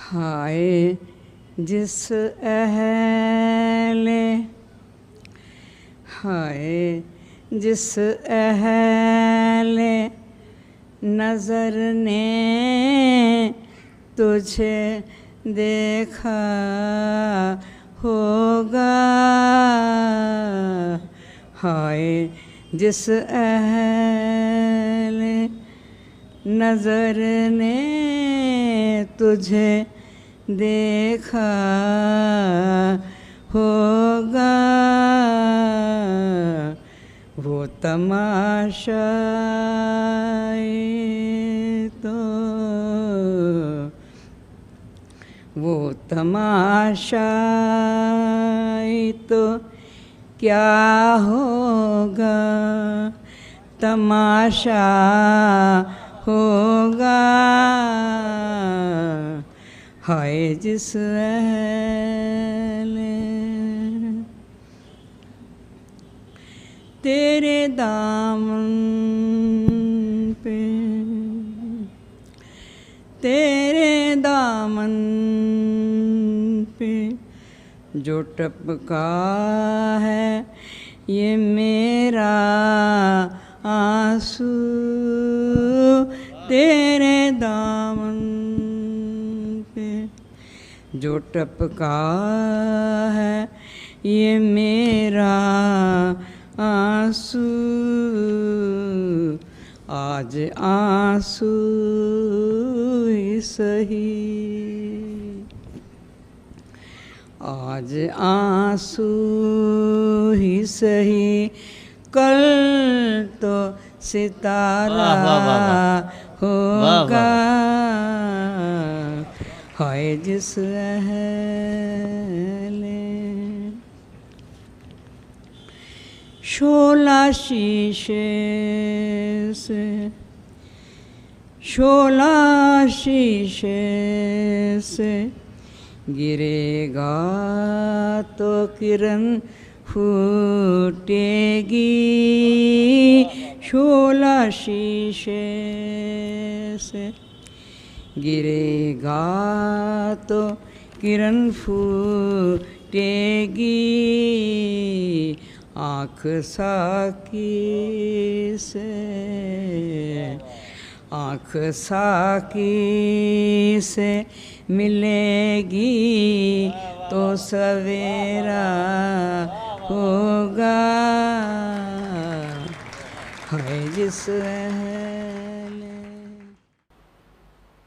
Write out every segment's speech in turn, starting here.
हाय जिस अहले, हाय जिस अहले नज़र ने तुझे देखा होगा। हाय जिस अहले नज़र ने तुझे देखा होगा, वो तमाशाए तो, वो तमाशाए तो क्या होगा, तमाशा होगा। हाय जिस अहले तेरे दामन पे, तेरे दामन पे जो टपका है ये मेरा आंसू, तेरे दामन पे जो टपका है ये मेरा आंसू। आज आंसू ही सही, आज आंसू ही सही, कल तो सितारा होगा। हाय जिस अहले शोला शीशे से, शोला शीशे से गिरेगा तो किरण फूटेगी। शोला शीशे से गिरेगा तो किरण फूटेगी। आँख साकी से, आँख साकी से मिलेगी तो सवेरा होगा। है जिस अहले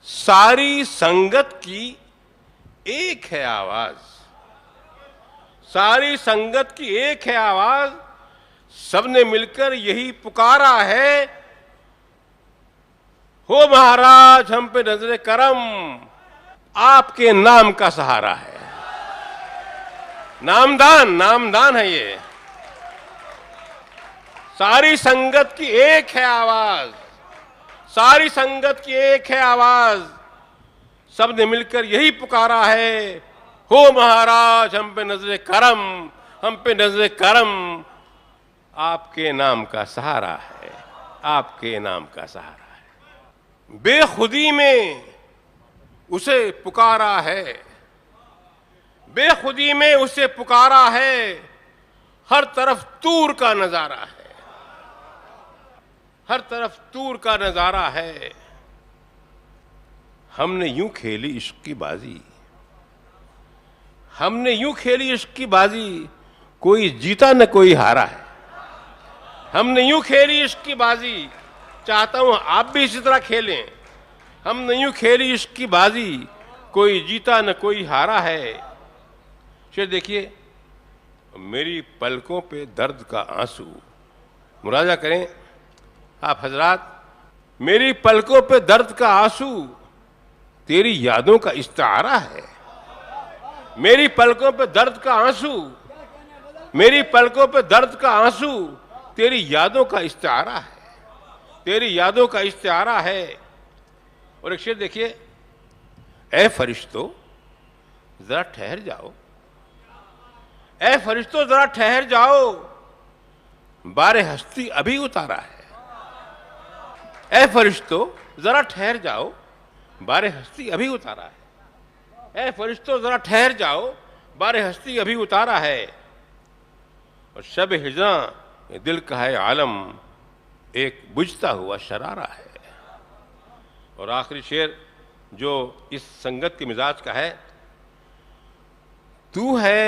सारी संगत की एक है आवाज, सारी संगत की एक है आवाज, सबने मिलकर यही पुकारा है, हो महाराज हम पे नजरे करम, आपके नाम का सहारा है। नामदान, नामदान है ये। सारी संगत की एक है आवाज, सारी संगत की एक है आवाज, सबने मिलकर यही पुकारा है, हो महाराज हम पे नजरे करम, हम पे नजरे करम, आपके नाम का सहारा है, आपके नाम का सहारा है। बेखुदी में उसे पुकारा है, बेखुदी में उसे पुकारा है, हर तरफ तूर का नजारा है, हर तरफ तूर का नजारा है। हमने यूं खेली इश्क की बाजी, हमने यूं खेली इश्क की बाजी, कोई जीता न कोई हारा है। हमने यूं खेली इश्क की बाजी, चाहता हूं आप भी इसी तरह खेलें। हमने यूं खेली इश्क की बाजी, कोई जीता न कोई हारा है। शेर देखिए, मेरी पलकों पे दर्द का आंसू, मुराजा करें आप हजरात, मेरी पलकों पे दर्द का आंसू तेरी यादों का इस्तारा है। मेरी पलकों पे दर्द का आंसू, मेरी पलकों पे दर्द का आंसू तेरी यादों का इस्तारा है, तेरी यादों का इस्तारा है। और एक शेर देखिए, ऐ फरिश्तों जरा ठहर जाओ, ऐ फरिश्तों जरा ठहर जाओ, बारे हस्ती अभी उतारा है। ऐ फरिश्तों जरा ठहर जाओ, बारे हस्ती अभी उतारा है। ऐ फरिश्तों जरा ठहर जाओ, बारे हस्ती अभी उतारा है। और शब हिजरा दिल का है आलम, एक बुझता हुआ शरारा है। और आखिरी शेर जो इस संगत के मिजाज का है, तू है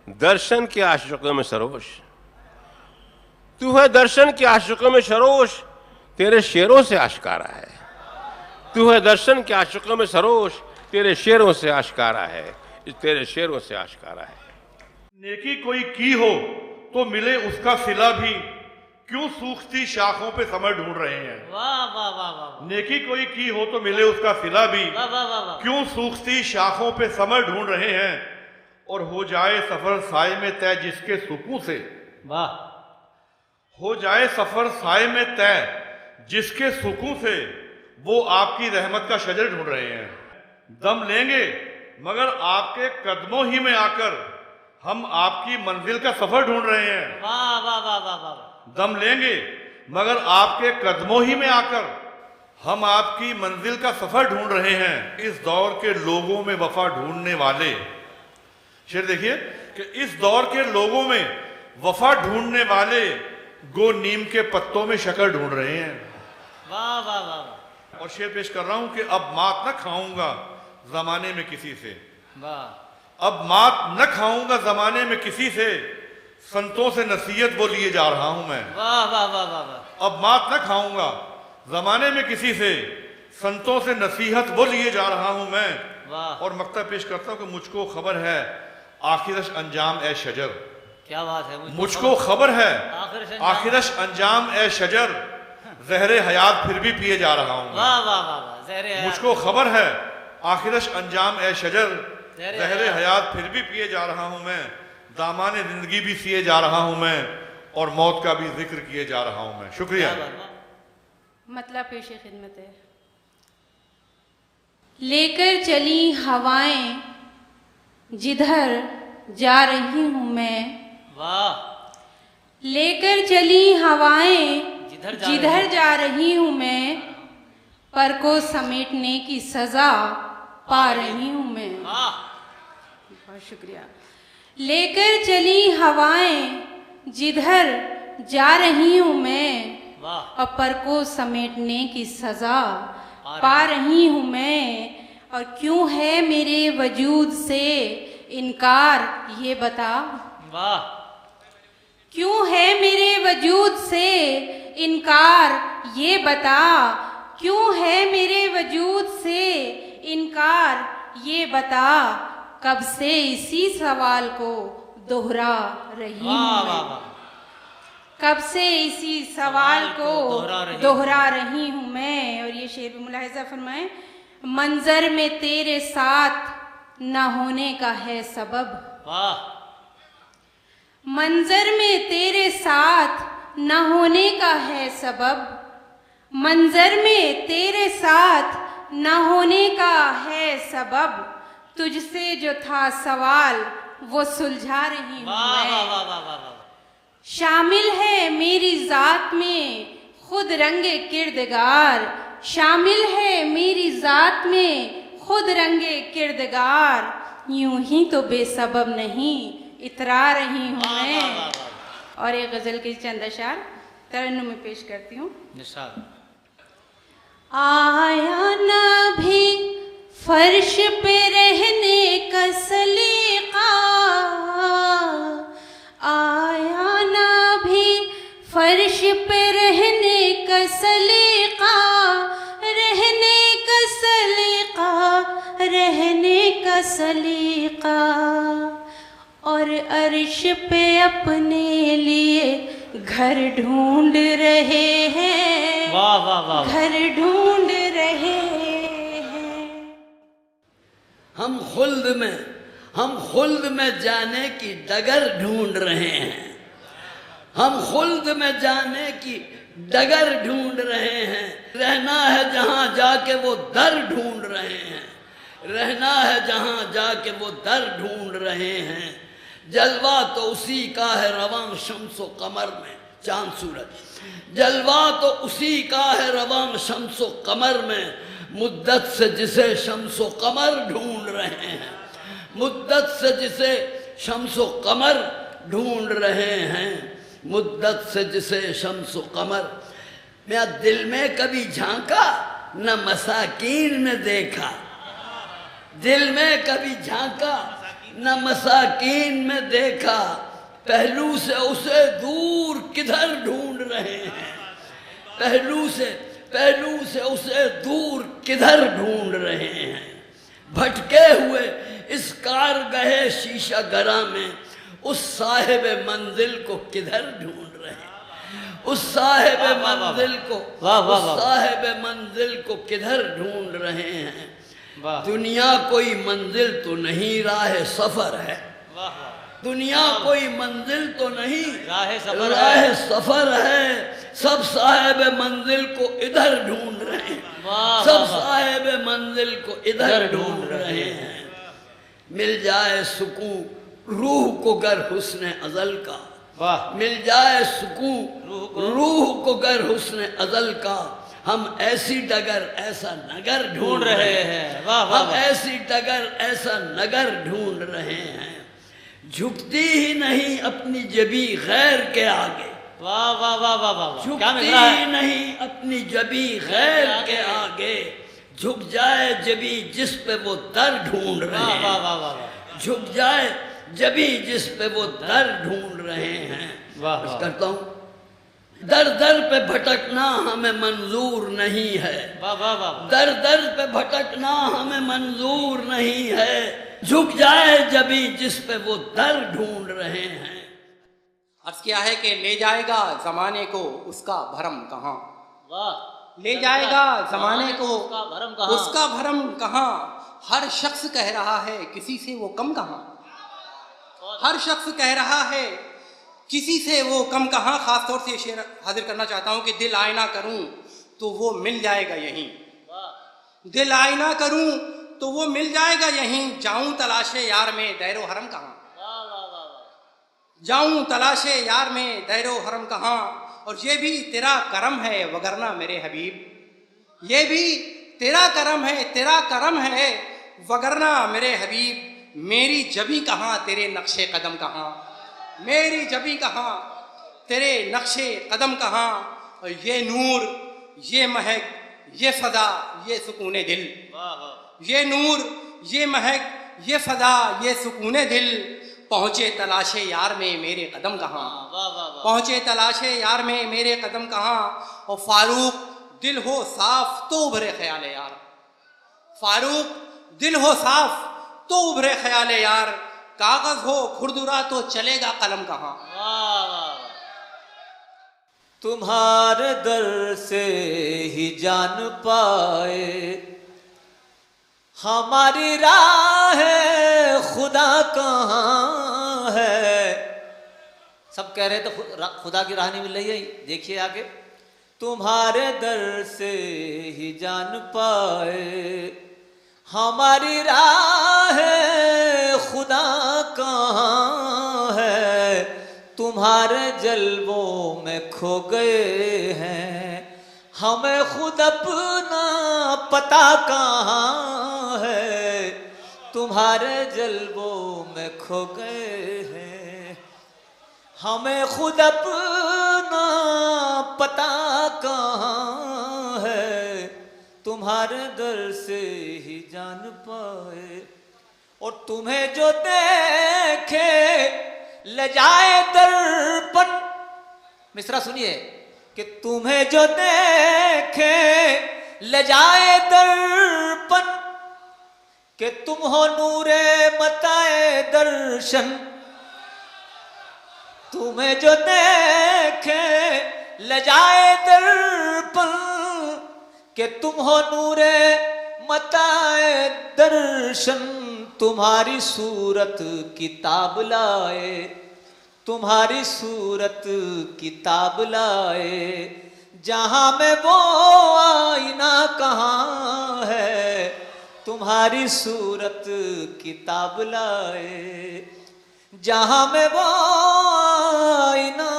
दर्शन के आशिकों में सरोश, तू है दर्शन के आशिकों में सरोश, तेरे शेरों से आशकारा है। तू है दर्शन के आशिकों में सरोश, तेरे शेरों से आशकारा है, तेरे शेरों से आशकारा है। नेकी कोई की हो तो मिले उसका सिला भी, क्यों सूखती शाखों पे समर ढूंढ रहे हैं। वाह वाह वाह वाह। नेकी कोई की हो तो मिले उसका सिला भी, वाह वाह वाह वाह। क्यों सूखती शाखों पे समर ढूंढ रहे हैं। और हो जाए सफर साए में तय जिसके सुकून से, वाह। हो जाए सफर साए में तय जिसके सुकून से, वो आपकी रहमत का शजर ढूंढ रहे हैं। दम लेंगे मगर आपके कदमों ही में आकर, हम आपकी मंजिल का सफर ढूंढ रहे हैं। वाह वाह वाह वाह वाह। दम लेंगे मगर आपके कदमों ही में आकर, हम आपकी मंजिल का सफर ढूंढ रहे हैं। इस दौर के लोगों में वफा ढूंढने वाले, शेर देखिए कि इस दौर के लोगों में वफा ढूंढने वाले, गो नीम के पत्तों में शक्कर ढूंढ रहे हैं। वाह वाह वाह। और शेर पेश कर रहा हूं कि अब मात न खाऊंगा जमाने में किसी से, वाह। अब मात न खाऊंगा जमाने में किसी से, संतों से नसीहत वो लिए जा रहा हूं मैं। वाह वाह वाह वाह वाह। अब मात न खाऊंगा जमाने में किसी से, संतों से नसीहत वो लिए जा रहा हूं मैं। वाह। और मक्ता पेश करता हूं कि मुझको खबर है आखिरश अंजाम ए शजर, क्या बात है। मुझको खबर है आखिरश अंजाम ए शजर, जहरे हयात फिर भी पिए जा रहा हूं। वाह वाह वाह वाह। ज़हरे हयात। मुझको खबर है आखिरश अंजाम ए शजर, ज़हरे जहरे हयात फिर भी पिए जा रहा हूं मैं। दामाने जिंदगी भी सिए जा रहा हूं मैं, और मौत का भी जिक्र किए जा रहा हूं मैं। शुक्रिया। मतलब पेश खिदमत है। लेकर चली हवाएं जिधर जा रही हूं मैं, वाह। लेकर चली हवाएं जिधर जा रही हूं मैं, पर को समेटने की सजा पा रही हूं मैं। वाह। बहुत शुक्रिया। लेकर चली हवाएं जिधर जा रही हूं मैं, वाह। और पर को समेटने की सजा पा रही हूं मैं। और क्यों है मेरे वजूद से इनकार ये बता, वाह। क्यों है मेरे वजूद से इनकार ये बता, क्यों है मेरे वजूद से इनकार ये बता। कब से इसी सवाल को दोहरा रही हूं मैं, कब से इसी सवाल को दोहरा रही हूं मैं। और ये शेर भी मुलाहिजा फरमाएं, मंजर में तेरे साथ न होने का है सबब, वाह। मंजर में तेरे साथ न होने का है सबब, मंजर में तेरे साथ न होने का है सबब। तुझसे जो था सवाल वो सुलझा रही हूं मैं। शामिल है मेरी जात में खुद रंगे किरदगार, शामिल है मेरी जात में खुद रंगे किरदगार। यूं ही तो बेसबब नहीं इतरा रही हूं मैं। और एक गजल के चंद अशार तरन्नुम में पेश करती हूँ। आया ना भी फर्श पे रहने का सलीका, आया ना भी फर्श पे रहने का सलीका, रहने का सलीका, रहने का सलीका। और अर्श पे अपने लिए घर ढूंढ रहे हैं, वाह वाह वाह। घर ढूंढ रहे हैं। हम खुल्द में जाने की डगर ढूंढ रहे हैं, हम खुल्द में जाने की डगर ढूंढ रहे हैं। रहना है जहां जाके वो दर ढूंढ रहे हैं, रहना है जहां जाके वो दर ढूंढ रहे हैं। जलवा तो उसी का है रवां शम्सो कमर में चांद सूरज, जलवा तो उसी का है रवां शम्सो कमर में। मुद्दत से जिसे शम्सो कमर ढूंढ रहे हैं, मुद्दत से जिसे शम्सो कमर ढूंढ रहे हैं, मुद्दत से जिसे शम्सो कमर। मैं दिल में कभी झांका न मसाकीन में देखा, दिल में कभी झांका न मसाकीन में देखा, पहलू से उसे दूर किधर ढूंढ रहे हैं, पहलू से उसे दूर किधर ढूंढ रहे हैं। भटके हुए इस कारगहे शीशा गरा में उस साहिब मंजिल को किधर ढूंढ रहे हैं, उस साहिब मंजिल को, उस साहिब मंजिल को किधर ढूंढ रहे हैं। दुनिया कोई मंजिल तो नहीं राह सफर है, दुनिया कोई मंजिल तो नहीं राह सफर है, सब साहिब मंजिल को इधर ढूंढ रहे हैं, सब साहिब मंजिल को इधर ढूंढ रहे हैं। मिल जाए सुकून रूह को गर हुस्न अज़ल का, मिल जाए सुकून रूह को गर हुस्न अज़ल का, हम ऐसी डगर ऐसा नगर ढूंढ रहे हैं, हम ऐसी डगर ऐसा नगर ढूंढ रहे हैं। झुकती ही नहीं अपनी जबी गैर के आगे, वाह वाह वाह वाह वाह, झुकती ही नहीं अपनी जबी गैर के आगे, झुक जाए जबी जिस पे वो दर ढूंढ रहे हैं, वाह वाह वाह, झुक जाए जबी जिस पे वो दर ढूंढ रहे हैं। वाह करता हूँ, दर दर पे भटकना हमें मंजूर नहीं है, वाह वाह वाह, दर दर पे भटकना हमें मंजूर नहीं है, झुक जाए जबी जिस पे वो दर ढूंढ रहे हैं। अर्ज किया है कि ले जाएगा जमाने को उसका भरम कहाँ, वाह, ले जाएगा जमाने को उसका भरम कहाँ, उसका भरम कहाँ, हर शख्स कह रहा है किसी से वो कम कहाँ, हर शख्स कह रहा है किसी से वो कम कहाँ। खास तौर से शेर हाजिर करना चाहता हूँ कि दिल आईना करूँ तो वो मिल जाएगा यहीं, दिल आईना करूँ तो वो मिल जाएगा यहीं, जाऊं तलाशे यार में दैरो हरम कहाँ, जाऊं तलाशे यार में दैरो हरम कहाँ। और ये भी तेरा करम है वगरना मेरे हबीब, ये भी तेरा करम है, तेरा करम है वगरना मेरे हबीब। मेरी जबी कहाँ तेरे नक्शे कदम कहाँ, मेरी जबी कहाँ तेरे नक्शे कदम कहाँ। और ये नूर ये महक ये फजा ये सुकूने दिल, ये नूर ये महक ये फजा ये सुकूने दिल, पहुँचे तलाशे यार में मेरे कदम कहाँ, पहुँचे तलाशे यार में मेरे कदम कहाँ। और फारूक दिल हो साफ तो उभरे ख्याल यार, फारूक दिल हो साफ तो उभरे ख्याल यार, कागज हो खुरदुरा तो चलेगा कलम कहाँ। तुम्हारे दर से ही जान पाए हमारी राह खुदा कहाँ है। सब कह रहे तो खुदा की राह नहीं मिल रही है, देखिए आगे। तुम्हारे दर से ही जान पाए हमारी राह खुदा कहाँ है, तुम्हारे जलवों में खो गए हैं, हमें खुद अपना पता कहाँ है, तुम्हारे जलवों में खो गए हैं, हमें खुद अपना पता कहाँ है, तुम्हारे दर से ही जान पाए। और तुम्हें जो देखे ले जाए दर्पण, मिसरा सुनिए, कि तुम्हें जो देखे ले जाए दर्पण, कि तुम हो नूरे मताए दर्शन, तुम्हें जो देखे ले जाए दर्पण, कि तुम हो नूरे मताए दर्शन, तुम्हारी सूरत किताब लाए, तुम्हारी सूरत किताब लाए, जहाँ में वो आईना कहाँ है, तुम्हारी सूरत किताब लाए, जहाँ में वो आईना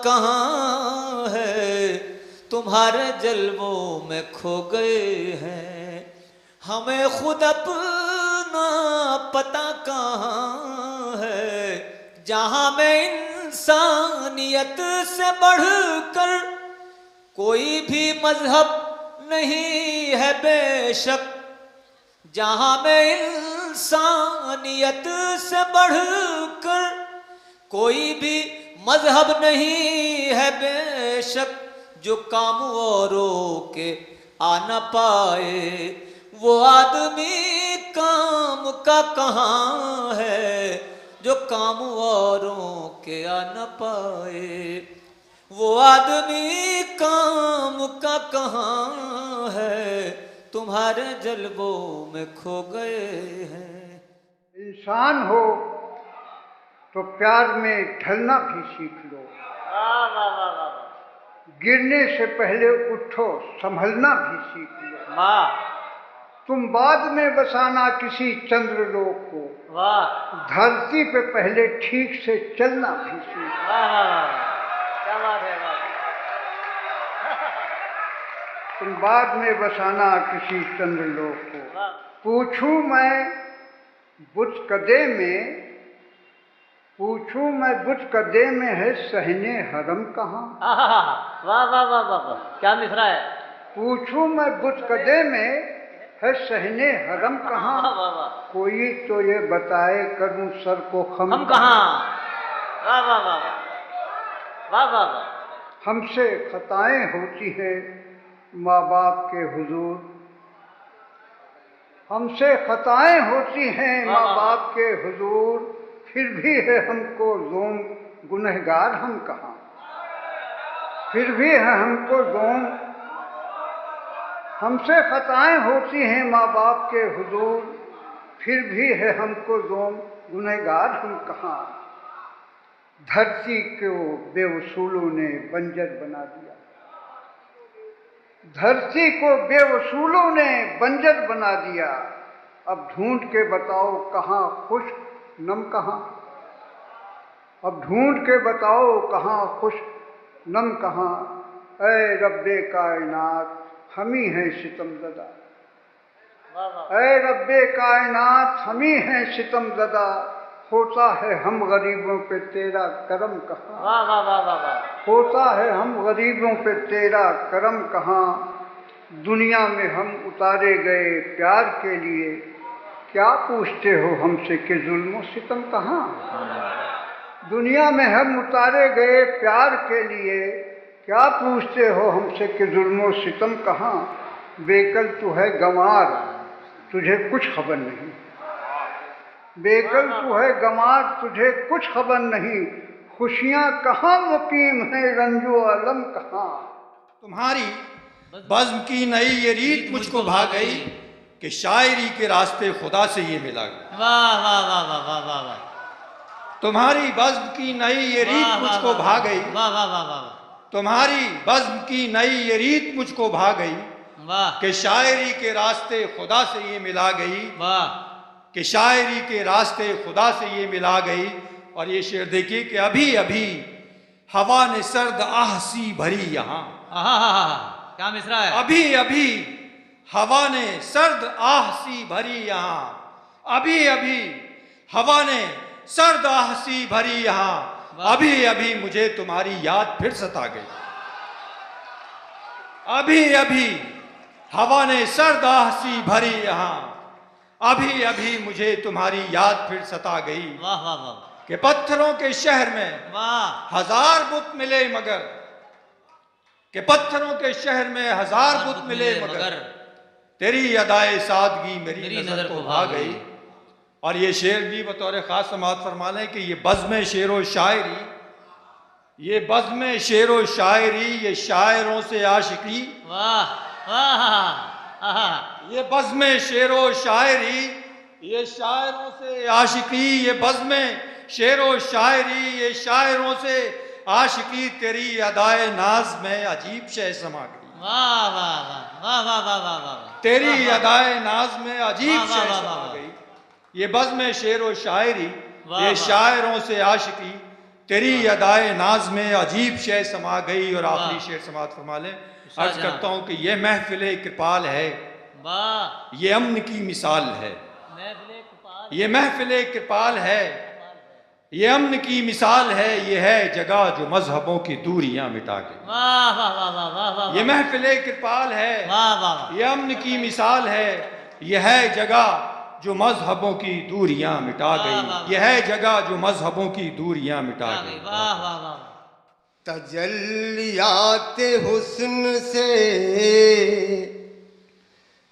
कहाँ है, तुम्हारे जलवों में खो गए हैं, हमें खुद अपना ना पता कहाँ है जहां में इंसानियत से बढ़कर कोई भी मजहब नहीं है बेशक, जहां में इंसानियत से बढ़कर कोई भी मजहब नहीं है बेशक, जो काम औरों के आ न पाए वो आदमी काम का कहाँ है, जो काम औरों के आ न पाए वो आदमी काम का कहाँ है, तुम्हारे जलवों में खो गए हैं। इंसान हो तो प्यार में ढलना भी सीख लो, गिरने से पहले उठो संभलना भी सीख लो। तुम बाद में बसाना किसी चंद्रलोक को, धरती पे पहले ठीक से चलना भी सीख लो। क्या बात है। तुम बाद में बसाना किसी चंद्रलोक को, पूछूं मैं बुत कदे में है सहने हरम कहाँ। वाह वाह वाह वाह, क्या मिसरा है। पूछूं मैं बुत कदे में है सहने हरम कहाँ, कोई तो ये बताए करूं सर को खम कहाँ। वाह वाह वाह वाह वाह वाह। हमसे खताएं होती है माँ बाप के हुजूर, हमसे खताएं होती हैं माँ बाप के हुजूर, फिर भी है हमको ज़ोम गुनहगार हम कहाँ। फिर भी है हमको ज़ोम, हमसे खताएं होती हैं माँ बाप के हुजूर, फिर भी है हमको ज़ोम गुनहगार हम कहाँ। धरती को बेवसूलों ने बंजर बना दिया, धरती को बेवसूलों ने बंजर बना दिया, अब ढूंढ के बताओ कहाँ खुश्क नम कहाँ। अब ढूंढ के बताओ कहाँ खुश्क नम कहाँ। ऐ रब्बे कायनात हम ही हैं सितमज़दा, ऐ रब्बे कायनात हम ही हैं सितमज़दा, होता है हम गरीबों पे तेरा करम कहाँ। वाह वाह वाह वाह वाह। होता है हम गरीबों पे तेरा करम कहाँ। दुनिया में हम उतारे गए प्यार के लिए, क्या पूछते हो हमसे कि जुल्म और सितम कहाँ। दुनिया में हम उतारे गए प्यार के लिए, क्या पूछते हो हमसे कि जुल्म और सितम कहाँ। बेकल तू है गंवार तुझे कुछ खबर नहीं, बेकल तू है गंवार तुझे कुछ खबर नहीं, खुशियाँ कहाँ मुकीम है रंजो अलम कहाँ। तुम्हारी बज़्म की नई ये रीत मुझको भा गई कि शायरी के रास्ते खुदा से ये मिला गया। वाह वाह वाह वाह वाह वाह वाह। तुम्हारी बज़्म की नई ये रीत मुझको भा गई, वाह वाह वाह वाह। तुम्हारी बज़्म की नई ये रीत मुझको भा गई, वाह कि शायरी के रास्ते खुदा से ये मिला गई, वाह कि शायरी के रास्ते खुदा से ये मिला गई। और ये शेर देखिए कि अभी अभी हवा ने सर्द आहसी भरी यहाँ, क्या मिसरा है। अभी अभी हवा ने सर्द आहसी भरी यहाँ, अभी अभी हवा ने सर्द आहसी भरी यहाँ, अभी अभी मुझे तुम्हारी याद फिर सता गई। अभी अभी हवा ने सर्द आहसी भरी यहाँ, अभी अभी मुझे तुम्हारी याद फिर सता गई। वाह वाह वाह। कि पत्थरों के शहर में वाह हजार बुत मिले मगर, कि पत्थरों के शहर में हजार बुत मिले मगर, तेरी अदाए सादगी मेरी नजर को भा गई। और ये शेर भी बतौर खास समाअत फरमा लें कि ये बज़्म शेरो शायरी, ये बज़्म शेरो शायरी, ये शायरों से आशिकी। वाह वाह। ये बज़्म शेरो शायरी, ये शायरों से आशिकी, ये बज़्म शेरो शायरी, ये शायरों से आशिकी, तेरी अदाए नाज में अजीब शय समा गई। वाह वाह वाह वाह वाह वाह वाह। तेरी अदाए नाज में अजीब शय समा गई। ये बज़्म शेरो शायरी, ये शायरों से आशिकी, तेरी अदाए नाज में अजीब शय समा गई। और आखिरी शेर समाअत फरमा लें। अर्ज करता हूँ कि ये महफिल कृपाल है, वाह ये अमन की मिसाल है। महफिल ये महफिले कृपाल है, ये अमन की मिसाल है, ये है जगह जो मजहबों की दूरियां मिटा गई। वाह वाह वाह वाह वाह वाह। ये महफिले कृपाल है, वाह वाह। ये अमन की मिसाल है, ये है जगह जो मजहबों की दूरियां मिटा गई, ये है जगह जो मजहबों की दूरियां मिटा गई। वाह वाह वाह। तजल्लियात हुस्न से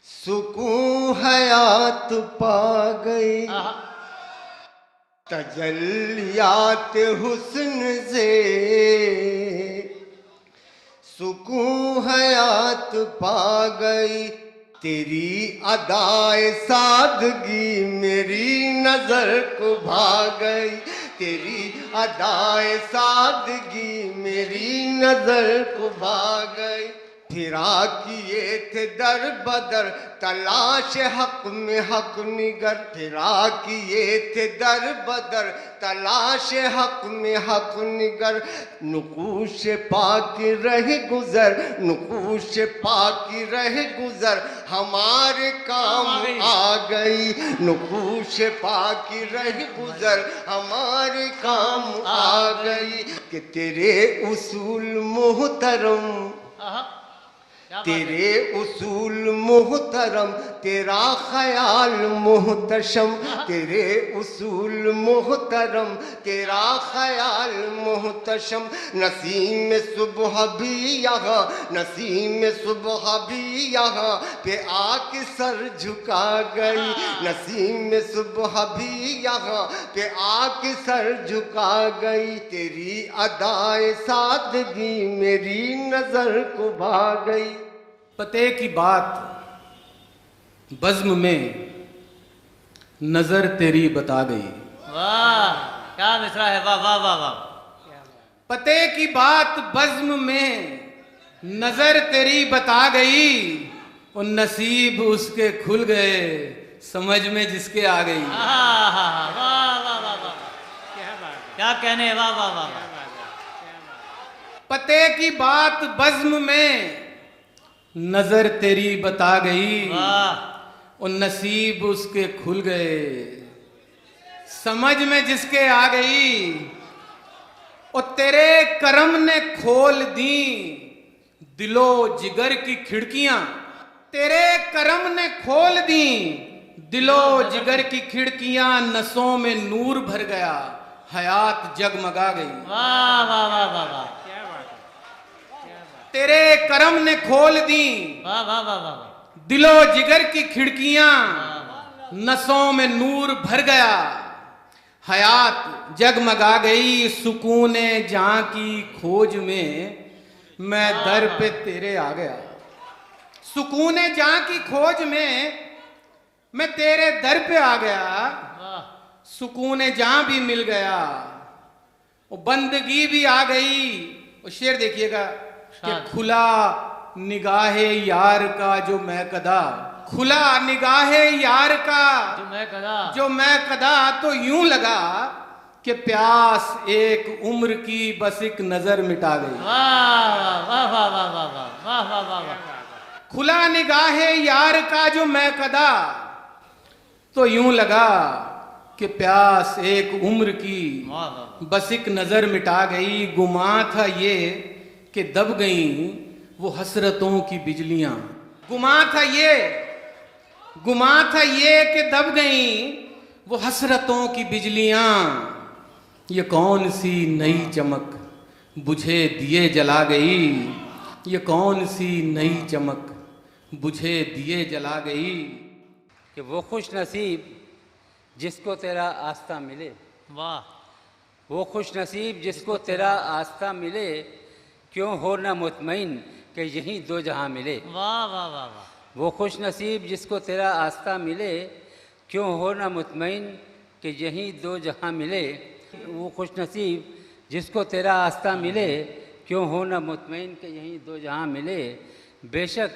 सुकून हयात पा गई, तजल्लियात हुस्न से सुकून हयात पा गई। तेरी अदाए सादगी मेरी नजर को भा गई, तेरी अदाए सादगी मेरी नजर को भा गई। फिरा किए थे दर बदर तलाश हक में हक निगर, फिरा किए थे दर बदर तलाश हक में हक निगर। नुकूश पाकी रह गुजर, नुकूश पाकी रह गुजर हमारे काम आ गई, नुकूश पाकी रह गुजर हमारे काम आ गई। कि तेरे उसूल मोहतरम, तेरे उसूल मोहतरम, तेरा ख्याल मोहतशम, तेरे उसूल मोहतरम, तेरा ख्याल मोहतशम। नसीम सुबह भी यहाँ, नसीम सुबह भी यहाँ पे आके सर झुका गई, नसीम सुबह भी यहाँ पे आके सर झुका गई। तेरी अदाए सादगी मेरी नजर को भा गई। पते की बात बज़्म में नजर तेरी बता गई। वाह क्या मिसरा है, वाह वाह वाह वाह। पते की बात बज़्म में नजर तेरी बता गई, और नसीब उसके खुल गए समझ में जिसके आ गई। वाह वाह वाह वाह, क्या कहने, वाह वाह वाह। पते की बात बज़्म में नजर तेरी बता गई, और नसीब उसके खुल गए समझ में जिसके आ गई। और तेरे करम ने खोल दी दिलो जिगर की खिड़कियां, तेरे करम ने खोल दी दिलो जिगर की खिड़कियां। नसों में नूर भर गया हयात जगमगा गई। वाह वाह वाह वाह वाह। तेरे करम ने खोल दी वाह वाह वाह वाह। दिलो जिगर की खिड़कियां, नसों में नूर भर गया हयात जगमगा गई। सुकूने जहां की खोज में मैं दर पे तेरे आ गया, सुकूने जहां की खोज में मैं तेरे दर पे आ गया। सुकूने जहां भी मिल गया, वो बंदगी भी आ गई। और शेर देखिएगा कि खुला निगाहे यार का जो मैं कदा, खुला निगाहे यार का जो मैं कदा। तो यूं लगा कि प्यास एक उम्र की बस एक नजर मिटा गई। वाह वाह वाह वाह वाह वाह वाह वाह वाह। खुला निगाहे यार का जो मैं कदा, तो यूं लगा कि प्यास एक उम्र की बस एक नजर मिटा गई। गुमा था ये कि दब गई वो हसरतों की बिजलियां, गुमा था ये, गुमा था ये कि दब गई वो हसरतों की बिजलियां। ये कौन सी नई चमक बुझे दिए जला गई, ये कौन सी नई चमक बुझे दिए जला गई। कि वो खुश नसीब जिसको तेरा आस्था मिले, वाह। वो खुश नसीब जिसको तेरा आस्था मिले, क्यों हो ना मुतमईन कि यहीं दो जहां मिले। वाह वाह वाह वाह। वो खुश नसीब जिसको तेरा आस्था मिले, क्यों हो ना मुतमईन कि यहीं दो जहां मिले। वो खुश नसीब जिसको तेरा आस्था मिले, क्यों हो ना मुतमईन कि यहीं दो जहां मिले। बेशक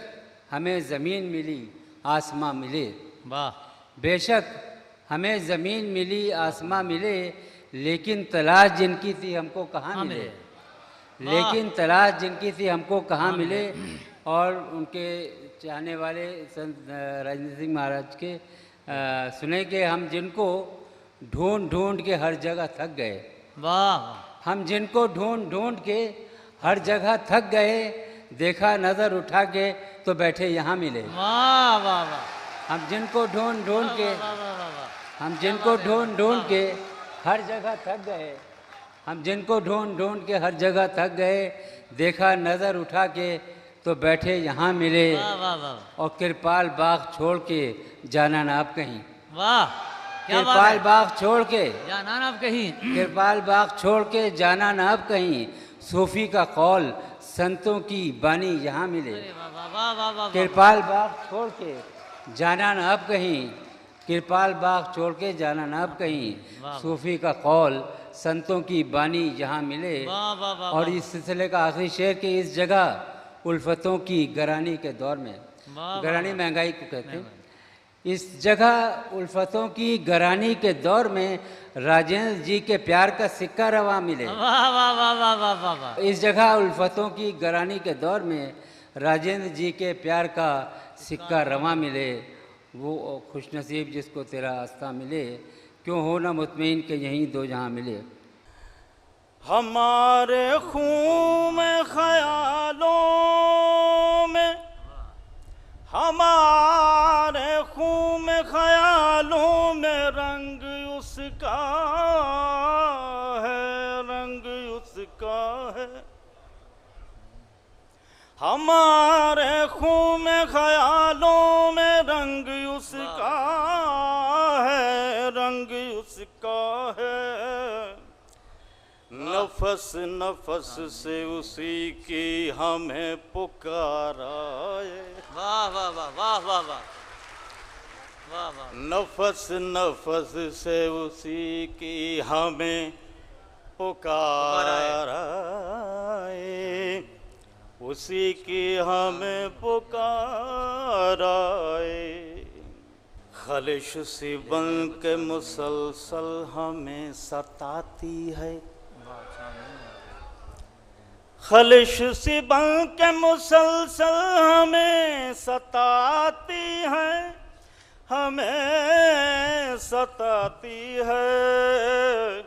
हमें ज़मीन मिली आसमां मिले, वाह। बेशक हमें ज़मीन मिली आसमां मिले, लेकिन तलाश जिनकी थी हमको कहाँ मिले, लेकिन तलाश जिनकी थी हमको कहाँ मिले। और उनके चाहने वाले संत राजेंद्र सिंह महाराज के सुने कि हम जिनको ढूंढ ढूंढ के हर जगह थक गए। वाह हम जिनको ढूंढ ढूंढ के हर जगह थक गए, देखा नज़र उठा के तो बैठे यहाँ मिले। वाह वाह वाह। हम जिनको ढूंढ ढूंढ के वाह वाह वाह। हम जिनको ढूंढ ढूंढ के हर जगह थक गए, हम जिनको ढूंढ ढूंढ के हर जगह थक गए, देखा नज़र उठा के तो बैठे यहाँ मिले। वाह वाह वाह। और कृपाल बाग छोड़ के जाना ना आप कहीं। वाह क्या बात कृपाल है। बाग छोड़ के जाना ना आप कहीं। कृपाल बाग छोड़ के जाना ना अब कहीं, सूफी का कौल संतों की बानी यहाँ मिले। वाह वाह वाह वाह वाह। कृपाल बाग छोड़ के जाना ना अब कहीं, कृपाल बाग छोड़ के जाना ना अब कहीं, सूफी का कौल संतों की बानी यहाँ मिले। वाह वाह वाह। और इस सिलसिले का आखिरी शेर कि इस जगह उल्फतों की गरानी के दौर में, गरानी महंगाई को कहते हैं, इस जगह उल्फतों की गरानी के दौर में राजेंद्र जी के प्यार का सिक्का रवा मिले। वाह वाह वाह वाह वाह वाह वाह। इस जगह उल्फतों की गरानी के दौर में राजेंद्र जी के प्यार का सिक्का रवा मिले। वो खुशनसीब जिसको तेरा आस्था मिले, क्यों हो ना मुतमईन के यहीं दो जहां मिले। हमारे खून में ख्यालों में, हमारे खून में ख्यालों में रंग उसका है, रंग उसका है। हमारे खून में ख्यालों में रंग उसका है, रंग उसका है। नफस नफस से उसी की हमें पुकारा है। वाह वाह वाह वाह वाह वाह वाह वाह। नफस नफस से उसी की हमें पुकारा है, उसी की हमें पुकारा है। खलिश सी बन के मुसलसल हमें सताती है, खलिश सी बन के मुसलसल हमें सताती है, हमें सताती है।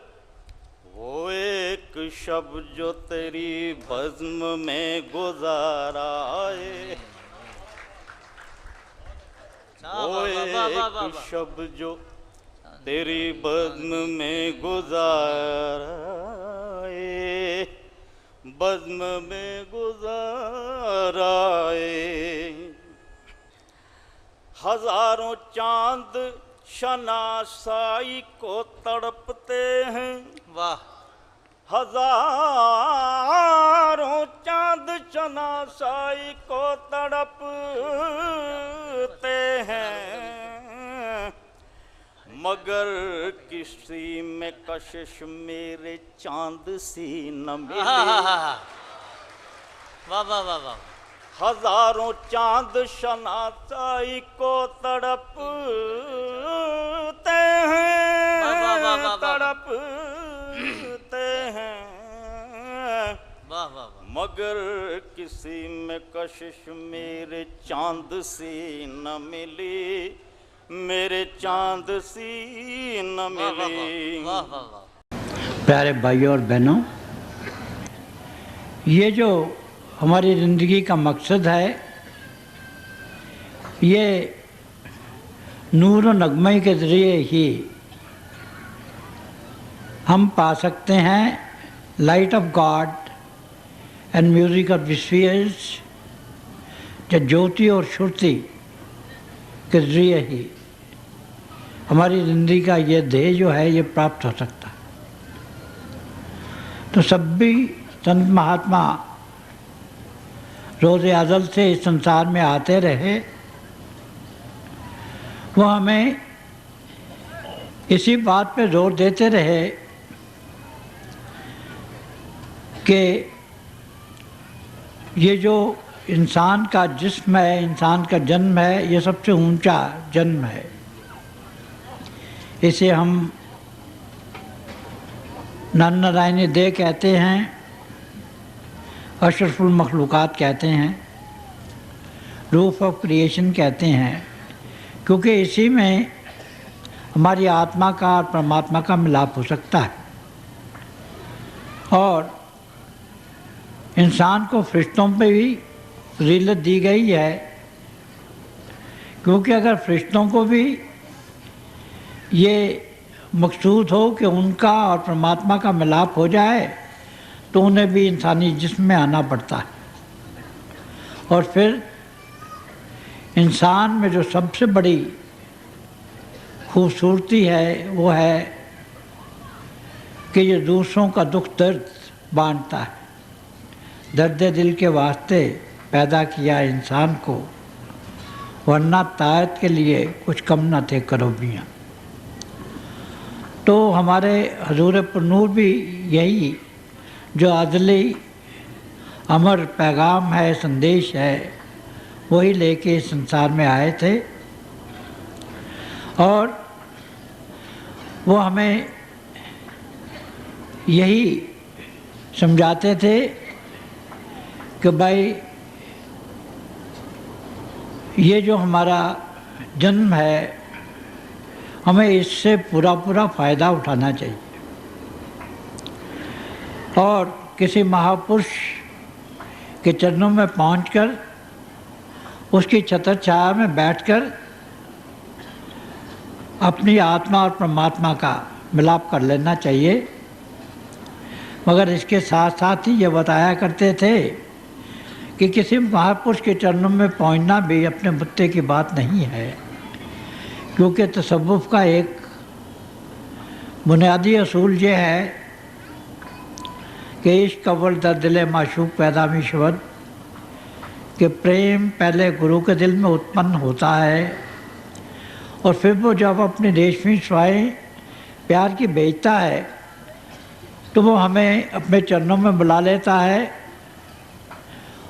वो एक शब जो तेरी बज़्म में गुजारा है, वो एक शब जो तेरी बज़्म में गुजारा है, बज़्म में गुजारा है। हजारों चांद शनासाई को तड़पते हैं। वाह। हजारों चांद शनासाई को तड़पते हैं, मगर किसी में कशिश मेरे चांद सी न मिले। वाह वाह वाह वाह। हजारों चांद शनासाई को तड़पते हैं, तड़पते हैं, मगर किसी में कशिश मेरे चांद सी न मिली, मेरे चांद सी न मिली। प्यारे भाइयों और बहनों, ये जो हमारी ज़िंदगी का मकसद है, ये नूर और नगमे के ज़रिए ही हम पा सकते हैं। Light of God and music of spheres, जो ज्योति और श्रुति के ज़रिए ही हमारी ज़िंदगी का ये ध्येय जो है ये प्राप्त हो सकता है। तो सभी संत महात्मा रोज़े अज़ल से इस संसार में आते रहे, वो हमें इसी बात पे जोर देते रहे कि ये जो इंसान का जिस्म है, इंसान का जन्म है, ये सबसे ऊंचा जन्म है। इसे हम नर नारायणी देह कहते हैं, अशरफुल मखलूक़ात कहते हैं, रूफ ऑफ क्रिएशन कहते हैं, क्योंकि इसी में हमारी आत्मा का और परमात्मा का मिलाप हो सकता है। और इंसान को फरिश्तों पे भी फजीलत दी गई है, क्योंकि अगर फरिश्तों को भी ये मकसूद हो कि उनका और परमात्मा का मिलाप हो जाए तो उन्हें भी इंसानी जिस्म में आना पड़ता है। और फिर इंसान में जो सबसे बड़ी खूबसूरती है वो है कि ये दूसरों का दुख दर्द बांटता है। दर्द दिल के वास्ते पैदा किया इंसान को, वरना तायत के लिए कुछ कम न थे करोबियाँ। तो हमारे हजूर पुरनूर भी यही जो अदली अमर पैगाम है, संदेश है, वही लेके इस संसार में आए थे। और वो हमें यही समझाते थे कि भाई ये जो हमारा जन्म है हमें इससे पूरा फ़ायदा उठाना चाहिए। और किसी महापुरुष के चरणों में पहुंचकर उसकी छत्र छाया में बैठकर अपनी आत्मा और परमात्मा का मिलाप कर लेना चाहिए। मगर इसके साथ साथ ही ये बताया करते थे कि किसी महापुरुष के चरणों में पहुंचना भी अपने मुद्दे की बात नहीं है, क्योंकि तसव्वुफ़ का एक बुनियादी असूल ये है कि इश्क अव्वल दर दिल माशूक पैदा में शब्द कि प्रेम पहले गुरु के दिल में उत्पन्न होता है और फिर वो जब अपनी रेशमी स्वाएं प्यार की भेजता है तो वो हमें अपने चरणों में बुला लेता है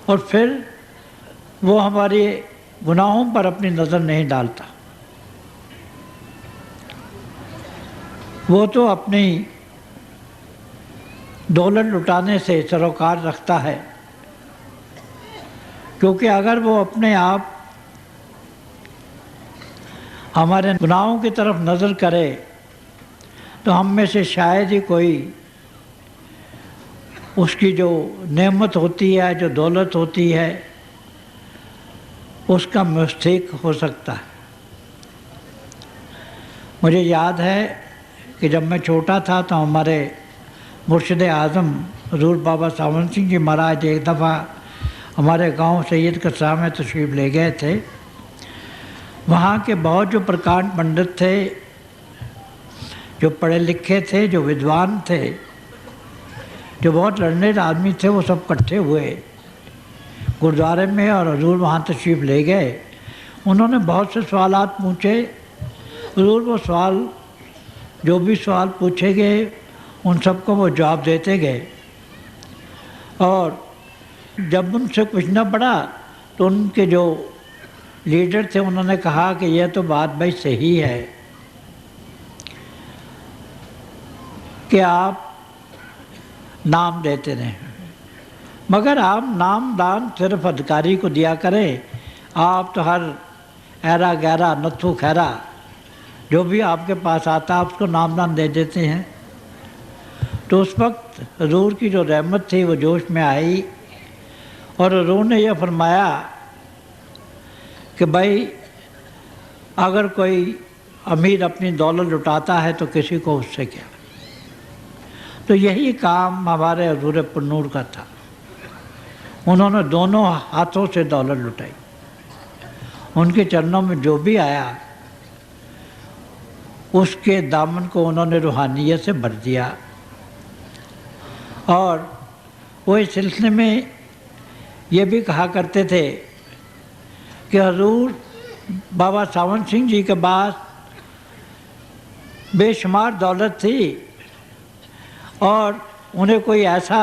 और फिर वो हमारे गुनाहों पर अपनी नज़र नहीं डालता। वो तो अपनी दौलत लुटाने से सरोकार रखता है, क्योंकि अगर वो अपने आप हमारे गुनाहों की तरफ नज़र करे तो हम में से शायद ही कोई उसकी जो नेमत होती है, जो दौलत होती है, उसका मुस्तहिक हो सकता है। मुझे याद है कि जब मैं छोटा था तो हमारे मुर्शिद आज़म हज़ूर बाबा सावन सिंह जी महाराज एक दफ़ा हमारे गांव सैयद कस्रा में तशरीफ़ ले गए थे। वहाँ के बहुत जो प्रकांड पंडित थे, जो पढ़े लिखे थे, जो विद्वान थे, जो बहुत लर्नेड आदमी थे, वो सब इकट्ठे हुए गुरुद्वारे में और हजूर वहाँ तशरीफ़ ले गए। उन्होंने बहुत से सवालात पूछे। हजूर वो सवाल जो भी सवाल पूछे गए उन सबको वो जवाब देते गए। और जब उनसे कुछ न पड़ा तो उनके जो लीडर थे उन्होंने कहा कि यह तो बात भाई सही है कि आप नाम देते रहें, मगर आप नाम दान सिर्फ अधिकारी को दिया करें। आप तो हर ऐरा गहरा नथु खैरा जो भी आपके पास आता आप उसको नाम दान दे देते हैं। तो उस वक्त हजूर की जो रहमत थी वो जोश में आई और हजूर ने यह फरमाया कि भाई अगर कोई अमीर अपनी दौलत लुटाता है तो किसी को उससे क्या। तो यही काम हमारे हजूर पुरनूर का था। उन्होंने दोनों हाथों से दौलत लुटाई। उनके चरणों में जो भी आया उसके दामन को उन्होंने रूहानियत से भर दिया। और वो इस सिलसिले में ये भी कहा करते थे कि हजूर बाबा सावन सिंह जी के पास बेशुमार दौलत थी और उन्हें कोई ऐसा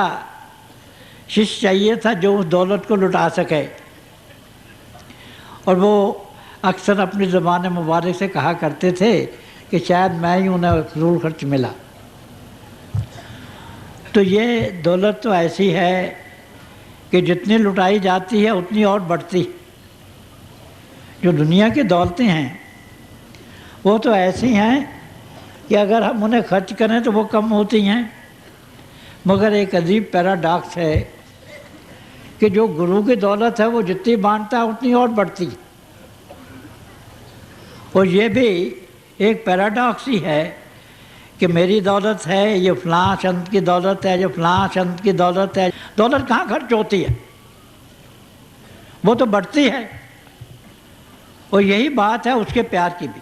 शिष्य चाहिए था जो उस दौलत को लुटा सके। और वो अक्सर अपनी ज़बान मुबारक से कहा करते थे कि शायद मैं ही उन्हें फजूल खर्च मिला। तो ये दौलत तो ऐसी है कि जितनी लुटाई जाती है उतनी और बढ़ती। जो दुनिया की दौलतें हैं वो तो ऐसी हैं कि अगर हम उन्हें खर्च करें तो वो कम होती हैं, मगर एक अजीब पैराडॉक्स है कि जो गुरु की दौलत है वो जितनी बांटता है उतनी और बढ़ती है। और ये भी एक पैराडॉक्स ही है कि मेरी दौलत है, ये फलां संत की दौलत है, जो फलां संत की दौलत है। दौलत कहाँ खर्च होती है, वो तो बढ़ती है। और यही बात है उसके प्यार की भी।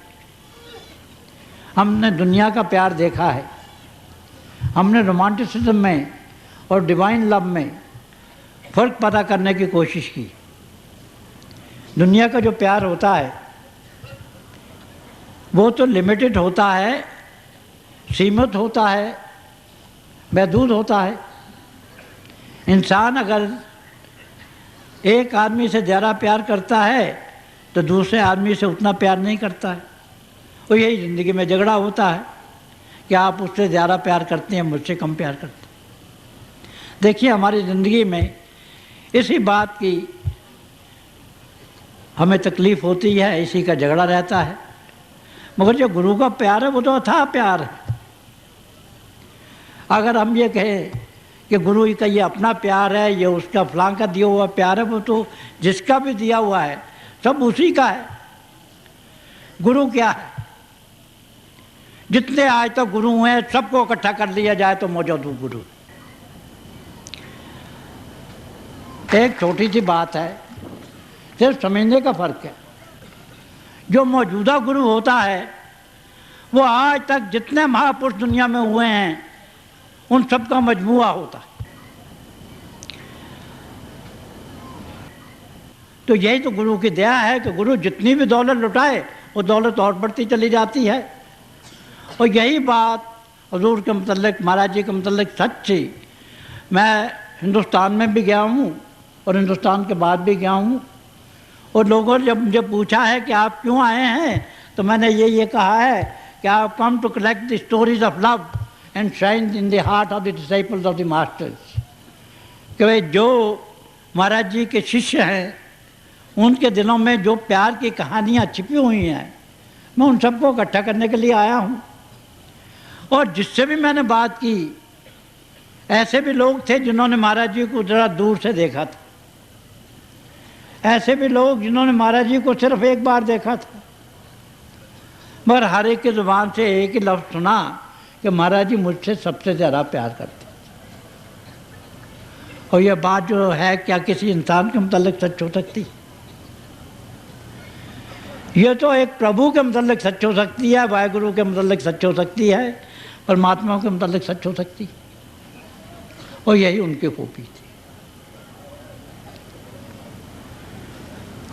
हमने दुनिया का प्यार देखा है, हमने रोमांटिसिज्म में और डिवाइन लव में फ़र्क पता करने की कोशिश की। दुनिया का जो प्यार होता है वो तो लिमिटेड होता है, सीमित होता है, महदूद होता है। इंसान अगर एक आदमी से ज़्यादा प्यार करता है तो दूसरे आदमी से उतना प्यार नहीं करता है। और यही ज़िंदगी में झगड़ा होता है कि आप उससे ज़्यादा प्यार करते हैं, मुझसे कम प्यार करते हैं। देखिए हमारी ज़िंदगी में इसी बात की हमें तकलीफ़ होती है, इसी का झगड़ा रहता है। मगर जो गुरु का प्यार है वो तो अथाह प्यार है। अगर हम ये कहें कि गुरु का ये अपना प्यार है, ये उसका फलां का दिया हुआ प्यार है, वो तो जिसका भी दिया हुआ है सब उसी का है। गुरु क्या है? जितने आज तक गुरु हैं सबको इकट्ठा कर लिया जाए तो मौजूद गुरु। एक छोटी सी बात है, सिर्फ समझने का फ़र्क है। जो मौजूदा गुरु होता है वो आज तक जितने महापुरुष दुनिया में हुए हैं उन सब का मजमूआ होता है। तो यही तो गुरु की दया है कि गुरु जितनी भी दौलत लुटाए वो दौलत और बढ़ती चली जाती है। और यही बात हुजूर के मुतल्लिक, महाराज जी के मुतल्लिक सच थी। मैं हिंदुस्तान में भी गया हूँ और हिंदुस्तान के बाद भी गया हूँ, और लोगों ने जब मुझे पूछा है कि आप क्यों आए हैं तो मैंने ये कहा है कि I have come to collect the stories of love and shine in the heart of the disciples of the masters. कि भाई जो महाराज जी के शिष्य हैं उनके दिलों में जो प्यार की कहानियाँ छिपी हुई हैं, मैं उन सबको इकट्ठा करने के लिए आया हूँ। और जिससे भी मैंने बात की, ऐसे भी लोग थे जिन्होंने महाराज जी को ज़रा दूर से देखा था, ऐसे भी लोग जिन्होंने महाराज जी को सिर्फ एक बार देखा था, मगर हर एक की ज़ुबान से एक ही लफ्ज़ सुना कि महाराज जी मुझसे सबसे ज़्यादा प्यार करते। और यह बात जो है क्या किसी इंसान के मुतालिक सच हो सकती? ये तो एक प्रभु के मुतालिक सच हो सकती है, वाहेगुरु के मुतालिक सच हो सकती है, परमात्मा के मुतालिक सच हो सकती है। और यही उनकी खूबी थी।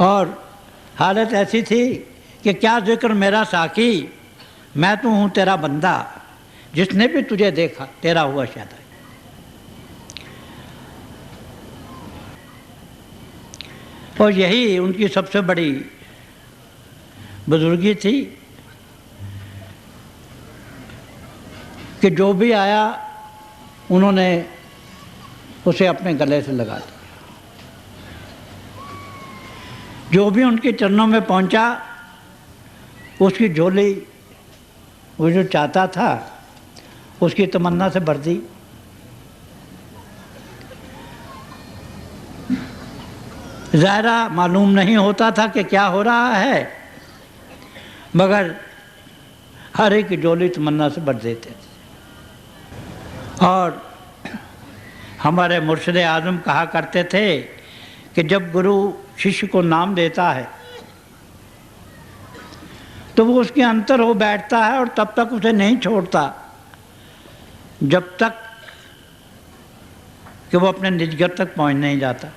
और हालत ऐसी थी कि क्या जिक्र मेरा साकी, मैं तो हूँ तेरा बंदा, जिसने भी तुझे देखा तेरा हुआ शायद। और यही उनकी सबसे बड़ी बुजुर्गी थी कि जो भी आया उन्होंने उसे अपने गले से लगा दिया। जो भी उनके चरणों में पहुंचा उसकी झोली वो जो चाहता था उसकी तमन्ना से भर दी। ज़ाहिरा मालूम नहीं होता था कि क्या हो रहा है, मगर हर एक की झोली तमन्ना से भर देते थे। और हमारे मुर्शिद आज़म कहा करते थे कि जब गुरु शिष्य को नाम देता है तो वो उसके अंतर हो बैठता है और तब तक उसे नहीं छोड़ता जब तक कि वो अपने निजगत तक पहुंच नहीं जाता।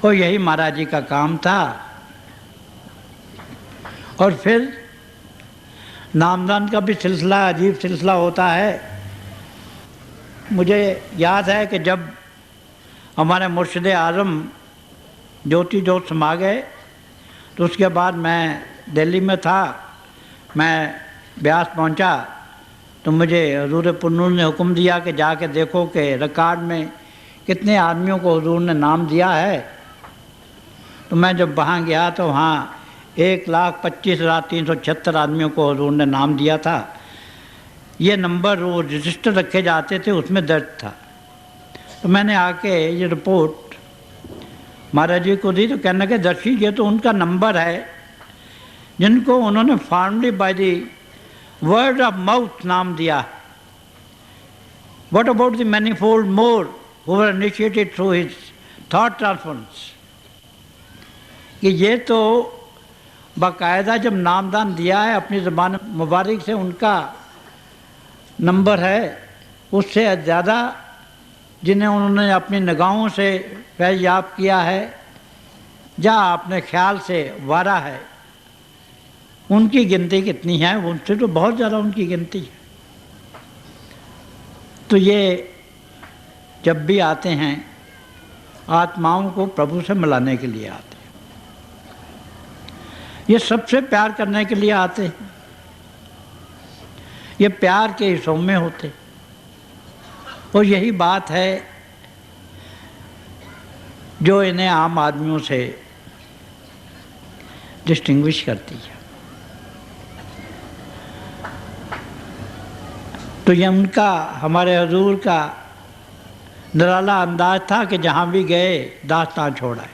और यही महाराज जी का काम था। और फिर नामदान का भी सिलसिला अजीब सिलसिला होता है। मुझे याद है कि जब हमारे मुर्शिद आज़म ज्योति ज्योत समा गए तो उसके बाद मैं दिल्ली में था, मैं ब्यास पहुंचा तो मुझे हुजूर पुन्नूर ने हुक्म दिया कि जाके देखो कि रिकॉर्ड में कितने आदमियों को हुजूर ने नाम दिया है। तो मैं जब वहाँ गया तो वहाँ 1,25,376 आदमियों को हुजूर ने नाम दिया था। ये नंबर वो रजिस्टर रखे जाते थे, उसमें दर्ज था। तो मैंने आके ये रिपोर्ट महाराज जी को दी तो कहने लगे दर्शी ये तो उनका नंबर है जिनको उन्होंने formally by the word of mouth नाम दिया। What about the manifold more who were initiated through his thought transference, कि ये तो बाकायदा जब नामदान दिया है अपनी ज़बान मुबारक से उनका नंबर है, उससे ज़्यादा जिन्हें उन्होंने अपनी निगाहों से फैज़ याब किया है या अपने ख्याल से वारा है, उनकी गिनती कितनी है? उनसे तो बहुत ज़्यादा उनकी गिनती है। तो ये जब भी आते हैं आत्माओं को प्रभु से मिलाने के लिए आते हैं, ये सबसे प्यार करने के लिए आते हैं, ये प्यार के हिस्सों में होते। और यही बात है जो इन्हें आम आदमियों से डिस्टिंग्विश करती है। तो ये उनका, हमारे हुजूर का निराला अंदाज था कि जहाँ भी गए दास्तान छोड़ाए।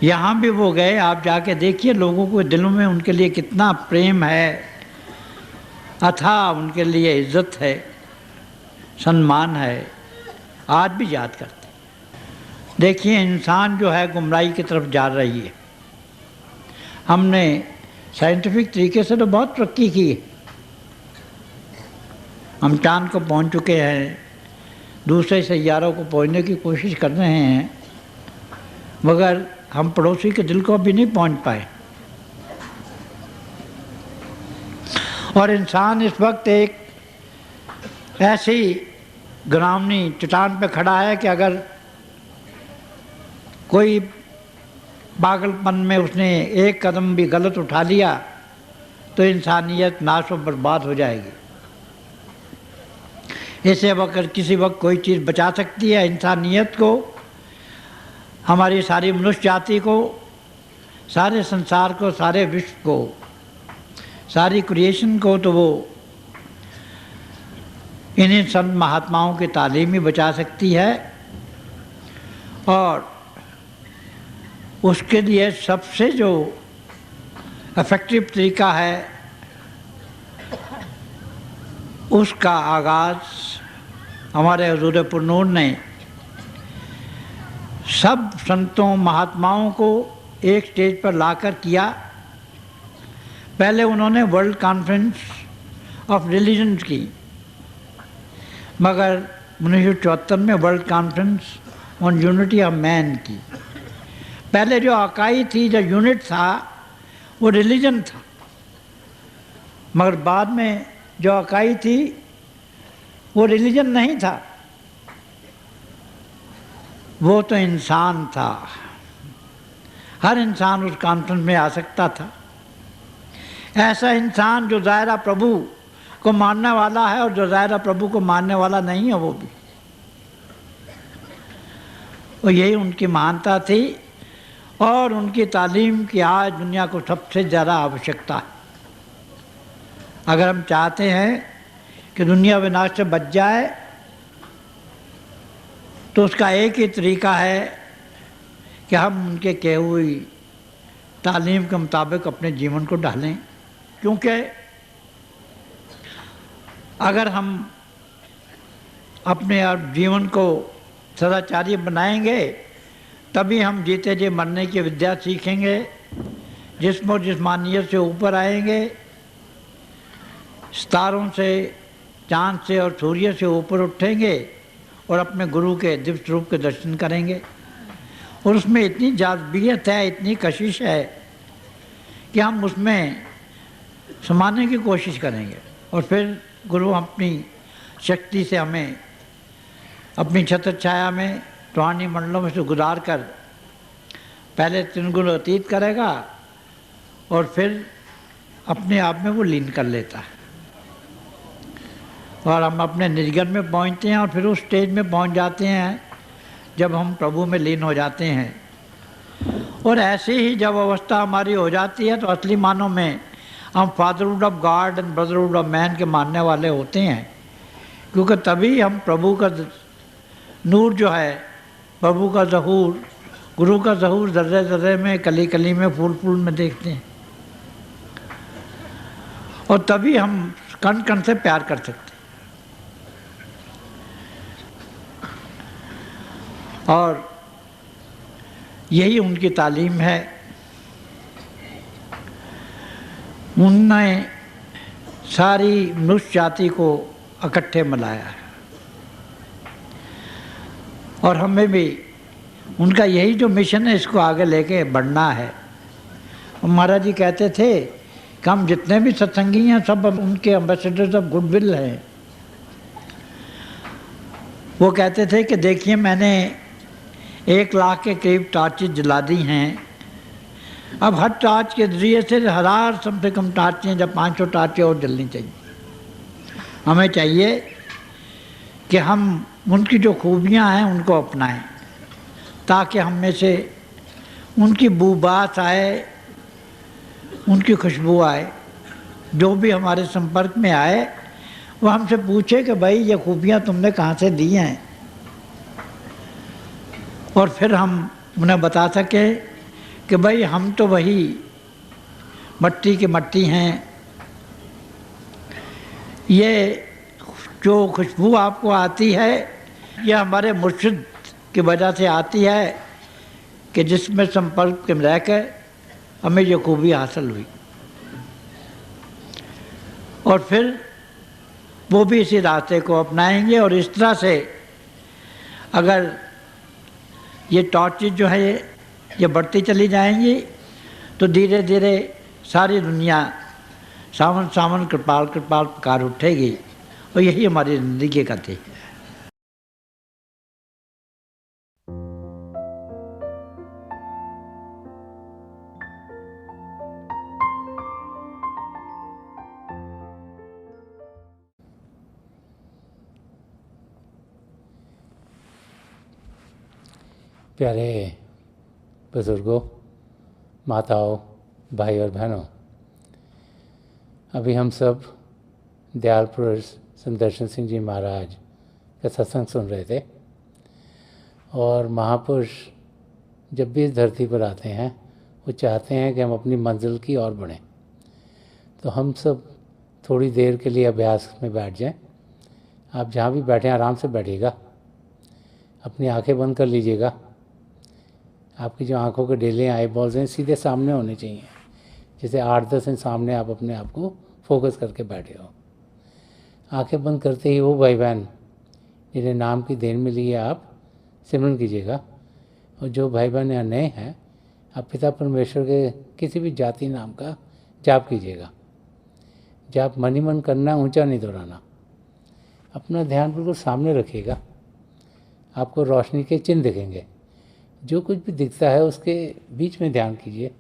यहाँ भी वो गए, आप जाके देखिए लोगों को दिलों में उनके लिए कितना प्रेम है, अथाह उनके लिए इज्जत है, सम्मान है, आज भी याद करते। देखिए इंसान जो है गुमराही की तरफ जा रही है। हमने साइंटिफिक तरीके से तो बहुत तरक्की की है, हम चांद को पहुंच चुके हैं, दूसरे सैयारों को पहुंचने की कोशिश कर रहे हैं, मगर हम पड़ोसी के दिल को भी नहीं पहुंच पाए। और इंसान इस वक्त एक ऐसी ग्रामनी चट्टान पे खड़ा है कि अगर कोई पागलपन में उसने एक कदम भी गलत उठा लिया तो इंसानियत नाश व बर्बाद हो जाएगी। इसे अगर किसी वक्त कोई चीज़ बचा सकती है इंसानियत को, हमारी सारी मनुष्य जाति को, सारे संसार को, सारे विश्व को, सारी क्रिएशन को, तो वो इन्हीं संत महात्माओं की तालीम ही बचा सकती है। और उसके लिए सबसे जो इफेक्टिव तरीका है उसका आगाज़ हमारे हुजूर पुरनूर ने सब संतों महात्माओं को एक स्टेज पर लाकर किया। पहले उन्होंने वर्ल्ड कॉन्फ्रेंस ऑफ रिलीजन्स की, मगर 1974 में world conference on unity of man की। पहले जो अकाई थी, जो यूनिट था, वो रिलीजन था, मगर बाद में जो अकाई थी वो रिलीजन नहीं था, वो तो इंसान था। हर इंसान उस कॉन्फ्रेंस में आ सकता था। ऐसा इंसान जो ज़ाहिरा प्रभु को मानने वाला है और जो ज़ाहिरा प्रभु को मानने वाला नहीं है वो भी। और यही उनकी महानता थी और उनकी तालीम की आज दुनिया को सबसे ज़्यादा आवश्यकता है। अगर हम चाहते हैं कि दुनिया विनाश से बच जाए तो उसका एक ही तरीका है कि हम उनके कही हुई तालीम के मुताबिक अपने जीवन को ढालें। क्योंकि अगर हम अपने जीवन को सदाचारी बनाएंगे तभी हम जीते जी मरने की विद्या सीखेंगे, जिस्म और जिस्मानियत से ऊपर आएंगे, सितारों से, चाँद से और सूर्य से ऊपर उठेंगे और अपने गुरु के दिव्य रूप के दर्शन करेंगे। और उसमें इतनी जाज़बियत है, इतनी कशिश है कि हम उसमें समाने की कोशिश करेंगे और फिर गुरु अपनी शक्ति से हमें अपनी छत्र छाया में रूहानी मंडलों में से गुजार कर पहले त्रिगुण अतीत करेगा और फिर अपने आप में वो लीन कर लेता है और हम अपने निर्गण में पहुंचते हैं और फिर उस स्टेज में पहुंच जाते हैं जब हम प्रभु में लीन हो जाते हैं। और ऐसे ही जब अवस्था हमारी हो जाती है तो असली मानों में हम fatherhood of God and brotherhood of man के मानने वाले होते हैं, क्योंकि तभी हम प्रभु का नूर जो है, प्रभु का ज़हूर, गुरु का ज़हूर ज़र्रे ज़र्रे में, कली कली में, फूल फूल में देखते हैं, और तभी हम कण कण से प्यार कर सकते हैं। और यही उनकी तालीम है। उनने सारी मनुष्य जाति को इकट्ठे मिलाया है, और हमें भी उनका यही जो मिशन है इसको आगे लेके बढ़ना है। महाराज जी कहते थे कि हम जितने भी सत्संगी हैं सब उनके एम्बेसडर्स ऑफ गुडविल हैं। वो कहते थे कि देखिए मैंने 1 लाख के करीब टार्चेज जला दी हैं, अब हर टार्च के जरिए से 1000 कम से कम टार्चें, जब 500 टार्चें और जलनी चाहिए। हमें चाहिए कि हम उनकी जो खूबियां हैं उनको अपनाएं, ताकि हम में से उनकी बूबात आए, उनकी खुशबू आए। जो भी हमारे संपर्क में आए वो हमसे पूछे कि भाई ये खूबियां तुमने कहाँ से दी हैं, और फिर हम उन्हें बता सके कि भाई हम तो वही मट्टी की मट्टी हैं। ये जो खुशबू आपको आती है ये हमारे मुर्शिद की वजह से आती है कि जिसमें संपर्क में रहकर हमें ये खूबी हासिल हुई, और फिर वो भी इसी रास्ते को अपनाएंगे। और इस तरह से अगर ये टॉर्चेज जो है ये बढ़ती चली जाएंगी तो धीरे धीरे सारी दुनिया सावन सावन कृपाल कृपाल पुकार उठेगी, और यही हमारी ज़िंदगी का थी। प्यारे बुज़ुर्गों, माताओं, भाई और बहनों, अभी हम सब दयाल पुरुष सुदर्शन सिंह जी महाराज का सत्संग सुन रहे थे। और महापुरुष जब भी इस धरती पर आते हैं वो चाहते हैं कि हम अपनी मंजिल की ओर बढ़ें। तो हम सब थोड़ी देर के लिए अभ्यास में बैठ जाएं। आप जहाँ भी बैठें आराम से बैठिएगा, अपनी आंखें बंद कर लीजिएगा। आपकी जो आंखों के डेले आई बॉल्स हैं सीधे सामने होने चाहिए, जैसे 8-10 इंच सामने आप अपने आप को फोकस करके बैठे हो। आंखें बंद करते ही वो भाई बहन जिन्हें नाम की देन मिली है आप सिमरन कीजिएगा। और जो भाई बहन यहाँ नए हैं आप पिता परमेश्वर के किसी भी जाति नाम का जाप कीजिएगा। जाप मन ही मन करना, ऊंचा नहीं दोहराना। अपना ध्यान बिल्कुल सामने रखिएगा, आपको रोशनी के चिन्ह दिखेंगे। जो कुछ भी दिखता है उसके बीच में ध्यान कीजिए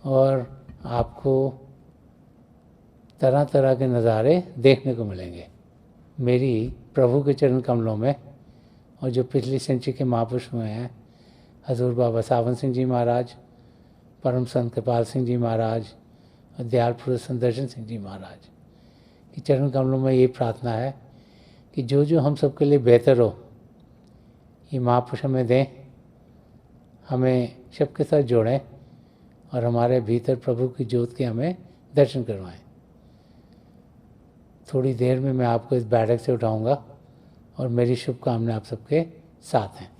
और आपको तरह तरह के नज़ारे देखने को मिलेंगे। मेरी प्रभु के चरण कमलों में और जो पिछली सेंचुरी के महापुरुष हुए हैं, हजूर बाबा सावन सिंह जी महाराज, परम संत कृपाल सिंह जी महाराज और दयाल पुरुष सुदर्शन सिंह जी महाराज की चरण कमलों में ये प्रार्थना है कि जो जो हम सबके लिए बेहतर हो ये महापुरुष हमें दें, हमें सबके साथ जोड़ें और हमारे भीतर प्रभु की ज्योत के हमें दर्शन करवाएं। थोड़ी देर में मैं आपको इस बैठक से उठाऊंगा और मेरी शुभकामनाएं आप सबके साथ हैं।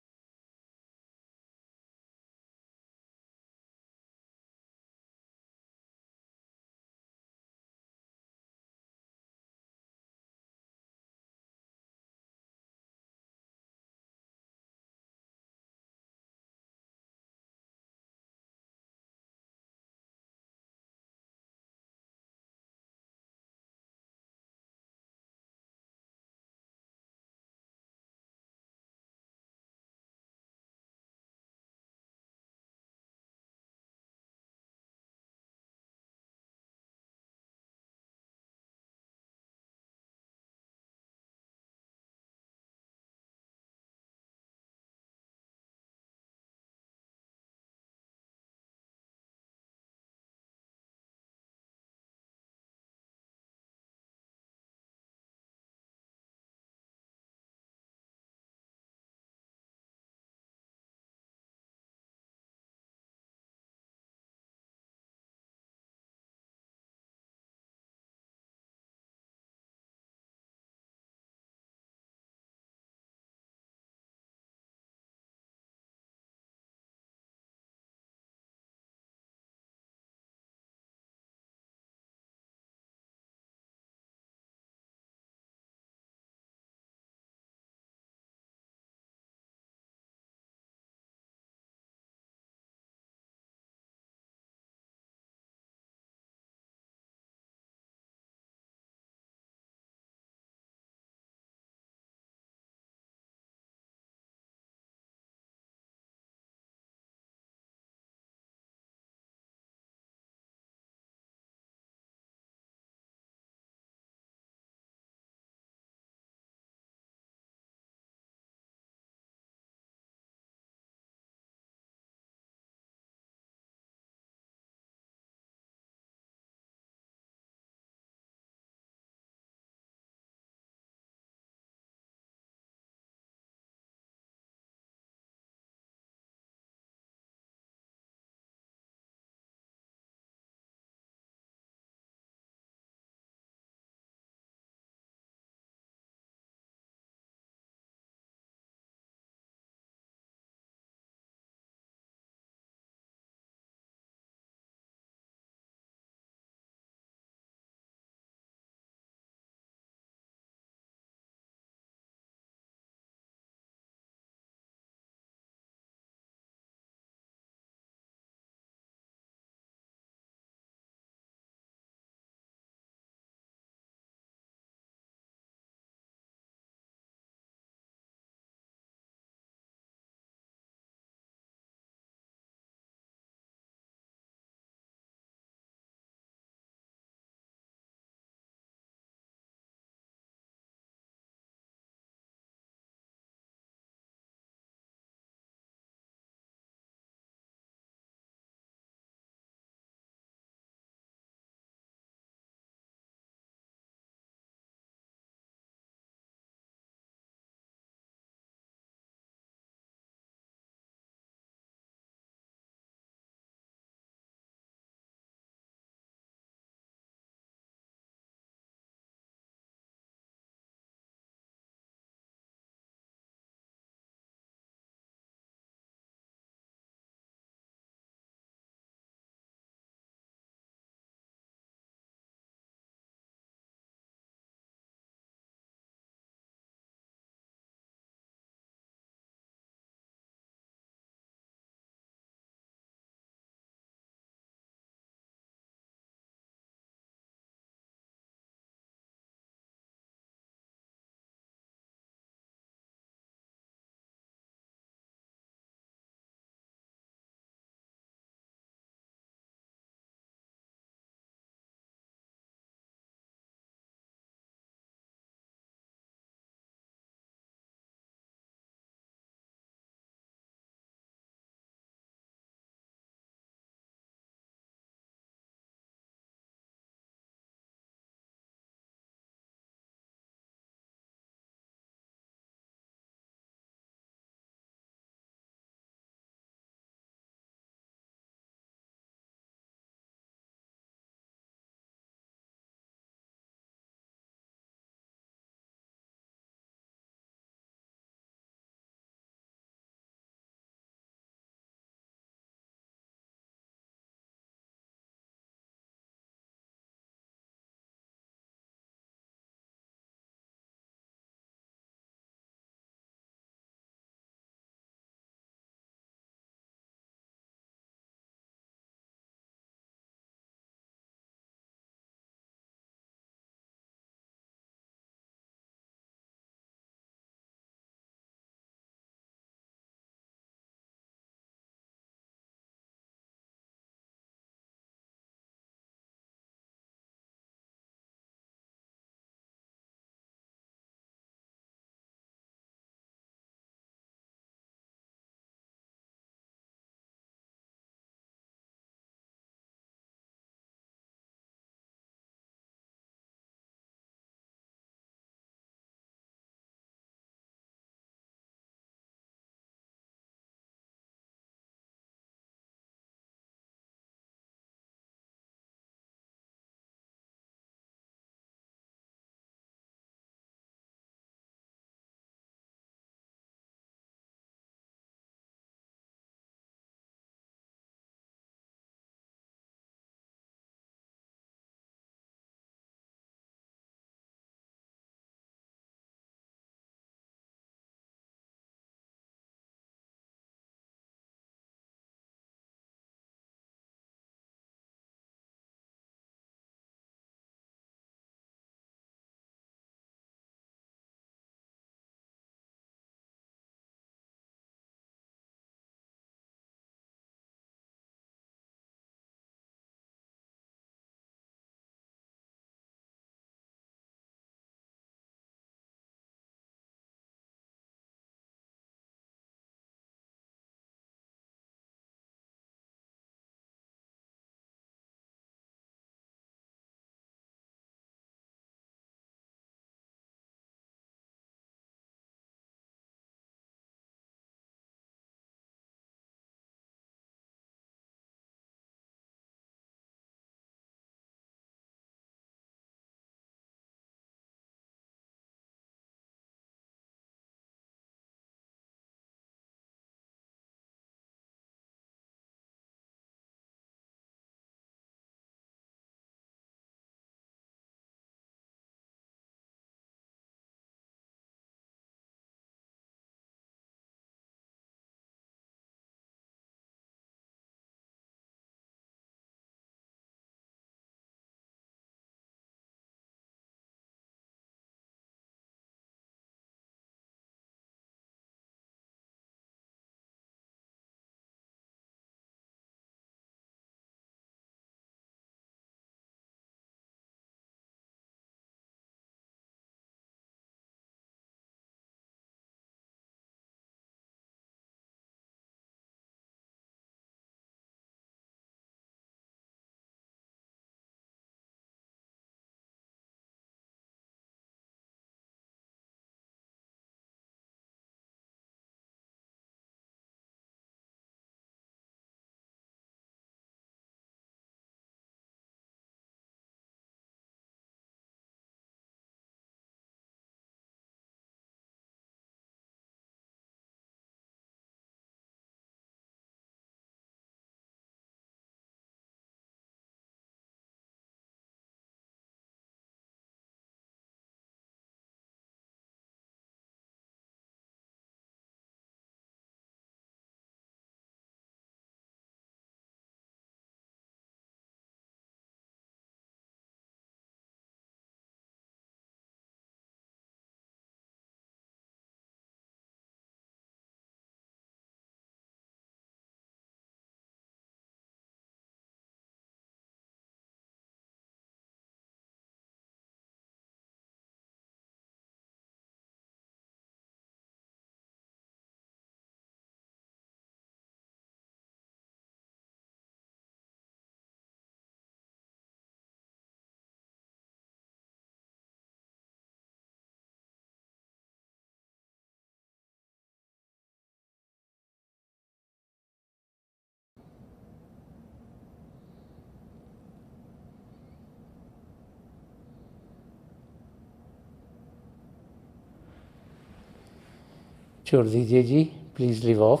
छोड़ दीजिए जी, प्लीज़ लीव ऑफ।